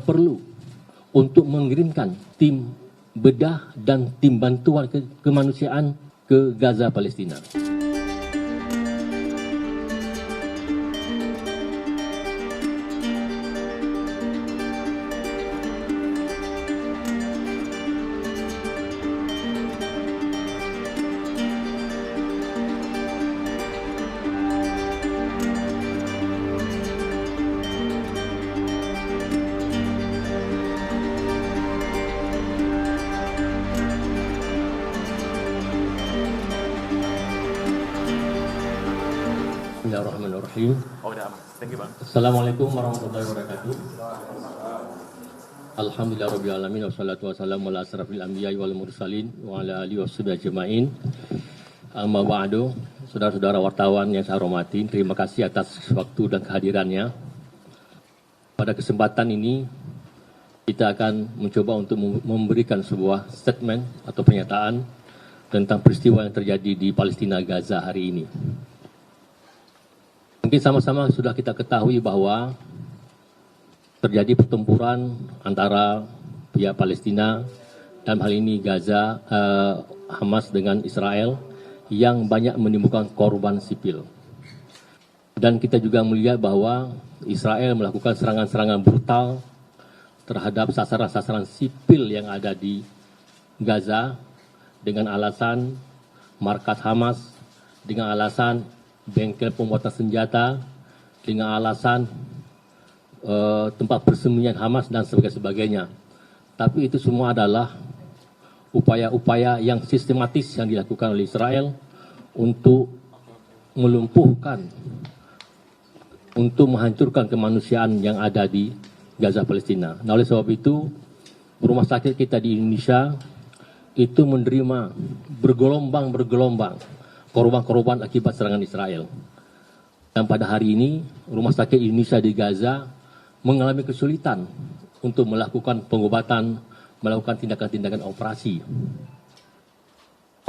perlu untuk mengirimkan tim bedah dan tim bantuan kemanusiaan ke Gaza, Palestina. Bismillahirrahmanirrahim. Thank you, Bang. Assalamualaikum warahmatullahi wabarakatuh. Alhamdulillah rabbil alamin wassalatu wassalamu ala asrafil anbiya'i wal mursalin wa ala alihi washabihi ajmain. Amma ba'du, saudara-saudara wartawan yang saya hormati, terima kasih atas waktu dan kehadirannya. Pada kesempatan ini kita akan mencoba untuk memberikan sebuah statement atau pernyataan tentang peristiwa yang terjadi di Palestina Gaza hari ini. Mungkin sama-sama sudah kita ketahui bahwa terjadi pertempuran antara pihak Palestina dan hal ini Gaza, Hamas dengan Israel yang banyak menimbulkan korban sipil. Dan kita juga melihat bahwa Israel melakukan serangan-serangan brutal terhadap sasaran-sasaran sipil yang ada di Gaza dengan alasan markas Hamas, dengan alasan bengkel pembuatan senjata, dengan alasan tempat persembunyian Hamas dan sebagainya. Tapi itu semua adalah upaya-upaya yang sistematis yang dilakukan oleh Israel untuk melumpuhkan, untuk menghancurkan kemanusiaan yang ada di Gaza, Palestina. Nah, oleh sebab itu, rumah sakit kita di Indonesia itu menerima bergelombang korban-korban akibat serangan Israel. Dan pada hari ini, Rumah Sakit Indonesia di Gaza mengalami kesulitan untuk melakukan pengobatan, melakukan tindakan-tindakan operasi.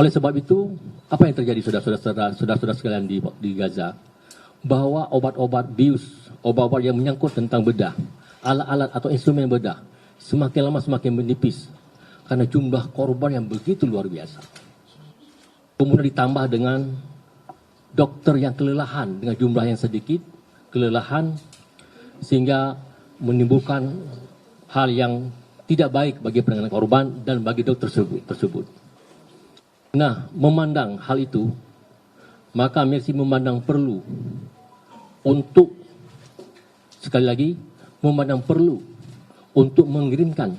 Oleh sebab itu, apa yang terjadi saudara-saudara sekalian di Gaza? Bahwa obat-obat bius, obat-obat yang menyangkut tentang bedah, alat-alat atau instrumen bedah, semakin lama semakin menipis karena jumlah korban yang begitu luar biasa. Kemudian ditambah dengan dokter yang kelelahan dengan jumlah yang sedikit, kelelahan sehingga menimbulkan hal yang tidak baik bagi penanganan korban dan bagi dokter tersebut. Nah, memandang hal itu, maka Mercy memandang perlu untuk, sekali lagi, memandang perlu untuk mengirimkan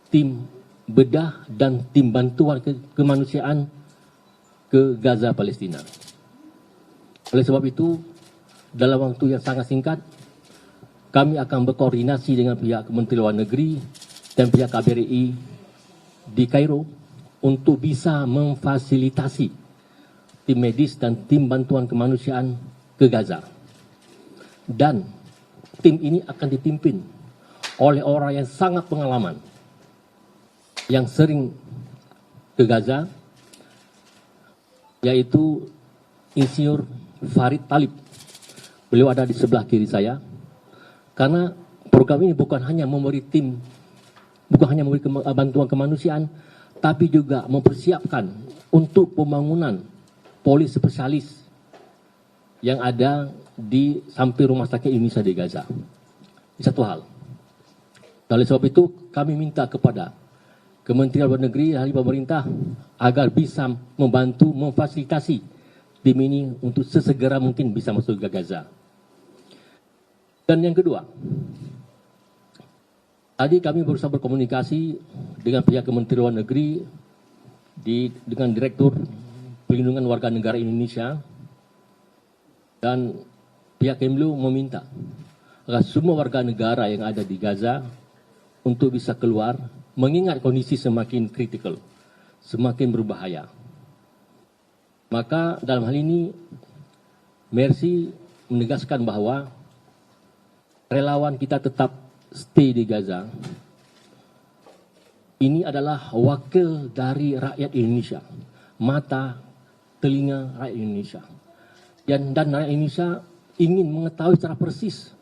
tim bedah dan tim bantuan kemanusiaan ke Gaza, Palestina. Oleh sebab itu, dalam waktu yang sangat singkat, kami akan berkoordinasi dengan pihak Kementerian Luar Negeri dan pihak KBRI di Kairo untuk bisa memfasilitasi tim medis dan tim bantuan kemanusiaan ke Gaza. Dan tim ini akan dipimpin oleh orang yang sangat pengalaman, yang sering ke Gaza, yaitu Insinyur Farid Talib. Beliau ada di sebelah kiri saya. Karena program ini bukan hanya memberi bantuan kemanusiaan, tapi juga mempersiapkan untuk pembangunan poli spesialis yang ada di samping Rumah Sakit Indonesia di Gaza. Ini satu hal. Oleh sebab itu, kami minta kepada Kementerian Luar Negeri dan pemerintah agar bisa membantu memfasilitasi tim ini untuk sesegera mungkin bisa masuk ke Gaza. Dan yang kedua, tadi kami berusaha berkomunikasi dengan pihak Kementerian Luar Negeri dengan Direktur Perlindungan Warga Negara Indonesia, dan pihak Kemlu meminta agar semua warga negara yang ada di Gaza untuk bisa keluar, mengingat kondisi semakin kritikal, semakin berbahaya. Maka dalam hal ini, Mercy menegaskan bahwa relawan kita tetap stay di Gaza. Ini adalah wakil dari rakyat Indonesia, mata, telinga rakyat Indonesia. Dan rakyat Indonesia ingin mengetahui secara persis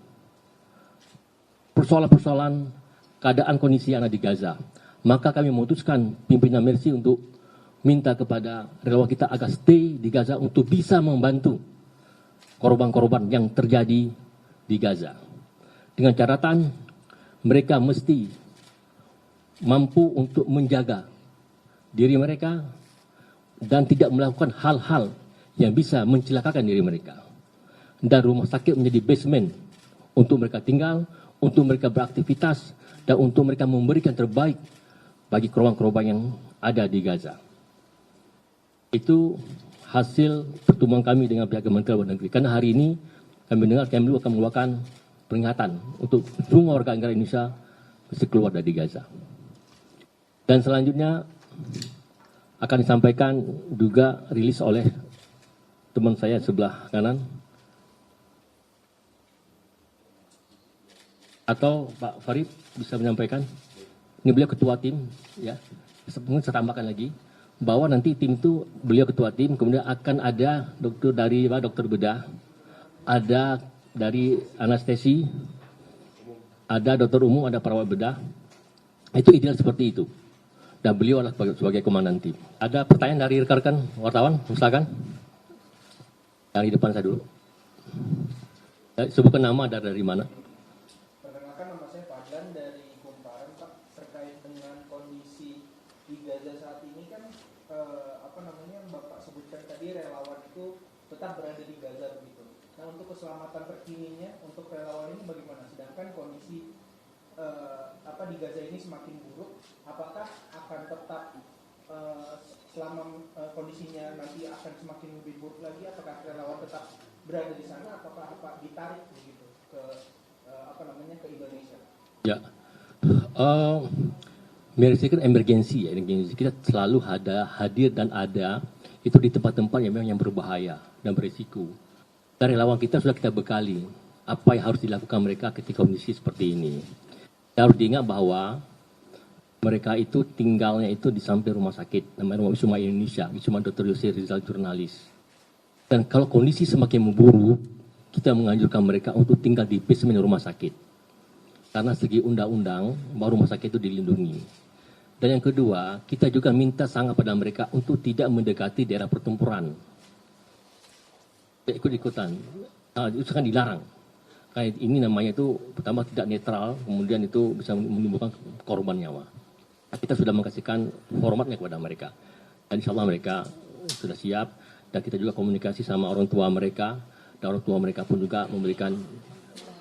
persoalan-persoalan keadaan kondisi yang ada di Gaza. Maka kami memutuskan pimpinan Mercy untuk minta kepada relawan kita agar stay di Gaza untuk bisa membantu korban-korban yang terjadi di Gaza. Dengan catatan mereka mesti mampu untuk menjaga diri mereka dan tidak melakukan hal-hal yang bisa mencelakakan diri mereka. Dan rumah sakit menjadi basement untuk mereka tinggal, untuk mereka beraktivitas, dan untuk mereka memberikan terbaik bagi korban-korban yang ada di Gaza. Itu hasil pertemuan kami dengan pihak Kementerian Luar Negeri. Karena hari ini kami dengar Kemlu akan mengeluarkan peringatan untuk semua warga negara Indonesia mesti keluar dari Gaza. Dan selanjutnya akan disampaikan juga rilis oleh teman saya sebelah kanan, atau Pak Farid bisa menyampaikan. Ini beliau ketua tim, ya. Mungkin saya tambahkan lagi bahwa nanti tim itu beliau ketua tim, kemudian akan ada dokter bedah, ada dari anestesi, ada dokter umum, ada perawat bedah. Itu ideal seperti itu. Dan beliau adalah sebagai komandan tim. Ada pertanyaan dari rekan-rekan wartawan, silakan. Dari depan saya dulu. Sebutkan nama dari mana. Perkenalkan, nama saya Fadlan dari Kumparan, Pak. Terkait dengan kondisi di Gaza saat ini kan, Bapak sebutkan tadi relawan itu tetap berada di Gaza begitu. Nah, untuk keselamatan terkininya untuk relawan ini bagaimana? Sedangkan kondisi di Gaza ini semakin buruk, apakah akan tetap selama kondisinya nanti akan semakin lebih buruk lagi, apakah relawan tetap berada di sana, apakah ditarik begitu ke ke Indonesia? Ya, Mercy kan emergensi ya, kita selalu hadir dan ada itu di tempat-tempat yang memang yang berbahaya dan berisiko. Dan relawan kita sudah kita bekali apa yang harus dilakukan mereka ketika kondisi seperti ini. Dan harus diingat bahwa mereka itu tinggalnya itu di samping rumah sakit, namanya Rumah Wisma Indonesia, Wisma Dr. Yosef Rizal Jurnalis. Dan kalau kondisi semakin memburuk, kita menganjurkan mereka untuk tinggal di basement rumah sakit. Karena segi undang-undang, bahwa rumah sakit itu dilindungi. Dan yang kedua, kita juga minta sangat pada mereka untuk tidak mendekati daerah pertempuran. Tidak ikut-ikutan. Itu kan dilarang. Kayak ini namanya itu pertama tidak netral, kemudian itu bisa menimbulkan korban nyawa. Kita sudah mengasihkan formatnya kepada mereka. Dan insya Allah mereka sudah siap. Dan kita juga komunikasi sama orang tua mereka. Dan orang tua mereka pun juga memberikan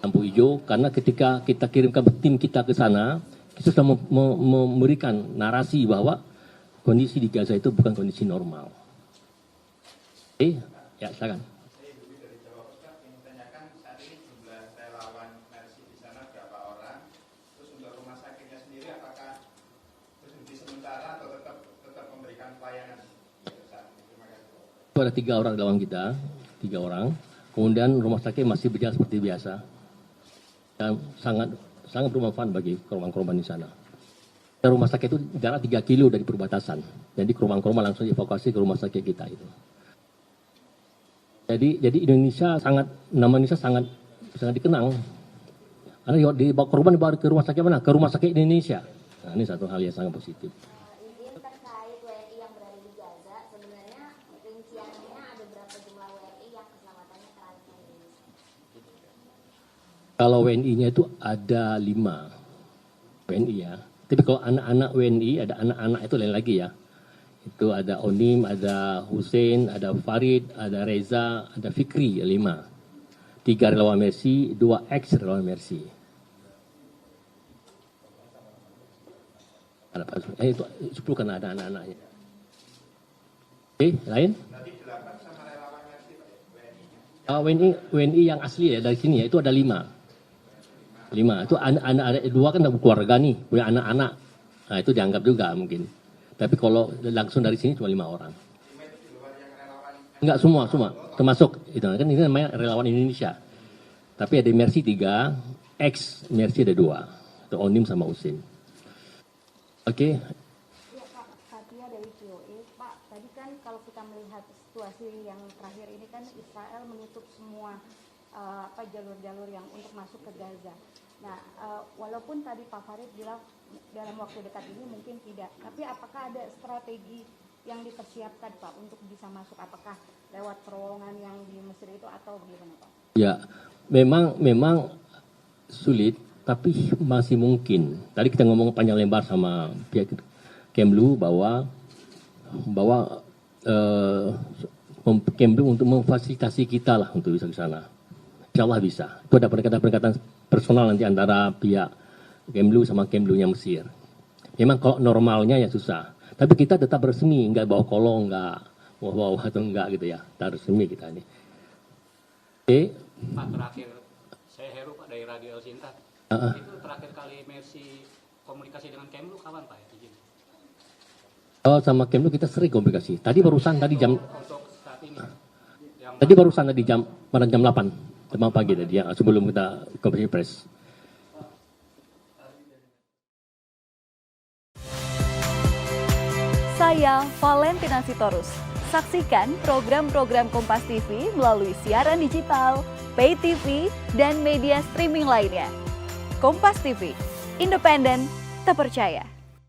lampu hijau. Karena ketika kita kirimkan tim kita ke sana, kita sudah memberikan narasi bahwa kondisi di Gaza itu bukan kondisi normal. Oke, ya silakan. Itu ada 3 orang relawan kita, 3 orang. Kemudian rumah sakit masih berjalan seperti biasa. Dan sangat bermanfaat bagi korban-korban di sana. Dan rumah sakit itu jarak 3 kilo dari perbatasan. Jadi korban-korban langsung dievakuasi ke rumah sakit kita itu. Jadi nama Indonesia sangat dikenang. Karena dibawa korban dibawa ke rumah sakit mana? Ke rumah sakit Indonesia. Nah, ini satu hal yang sangat positif. Kalau WNI-nya itu ada 5 WNI ya. Tapi kalau anak-anak WNI, ada anak-anak itu lain lagi ya. Itu ada Onim, ada Hussein, ada Farid, ada Reza, ada Fikri, 5. 3 relawan Mercy, 2 ex relawan Mercy. Itu 10 kan ada anak-anaknya. Oke, lain? WNI yang asli ya dari sini ya, itu ada 5. Itu anak ada 2 kan keluarga nih, punya anak-anak. Nah, itu dianggap juga mungkin. Tapi kalau langsung dari sini cuma 5 orang. Enggak semua, termasuk itu kan ini namanya relawan Indonesia. Tapi ada Mercy 3, ex Mercy ada 2. Itu Onim sama Usin. Oke. Ya, Pak, Fatia dari VOA. Pak, tadi kan kalau kita melihat situasi yang terakhir ini kan Israel menutup semua jalur-jalur yang untuk masuk ke Gaza. Nah, walaupun tadi Pak Farid bilang dalam waktu dekat ini mungkin tidak, tapi apakah ada strategi yang dipersiapkan Pak untuk bisa masuk? Apakah lewat terowongan yang di Mesir itu atau bagaimana Pak? Ya, memang sulit, tapi masih mungkin. Tadi kita ngomong panjang lebar sama pihak Kemlu bahwa Kemlu untuk memfasilitasi kita lah untuk bisa ke sana. Insya Allah bisa. Itu ada pendekatan personal nanti antara pihak Kemlu sama Kemlunya Mesir. Memang kalau normalnya ya susah. Tapi kita tetap resmi, nggak bawa kolong, nggak bawa atau enggak gitu ya. Kita resmi kita ini. Oke. Pak, terakhir saya Heru Pak dari Radio El Sinta. Itu terakhir kali Mercy komunikasi dengan Kemlu kapan Pak? Izin. Oh, sama Kemlu kita sering komunikasi. Tadi barusan tadi jam Untuk saat ini. tadi barusan tadi jam 8 pagi tadi ya, sebelum kita konferensi pers. Saya Valentina Sitorus. Saksikan program-program Kompas TV melalui siaran digital, pay TV, dan media streaming lainnya. Kompas TV, independen, terpercaya.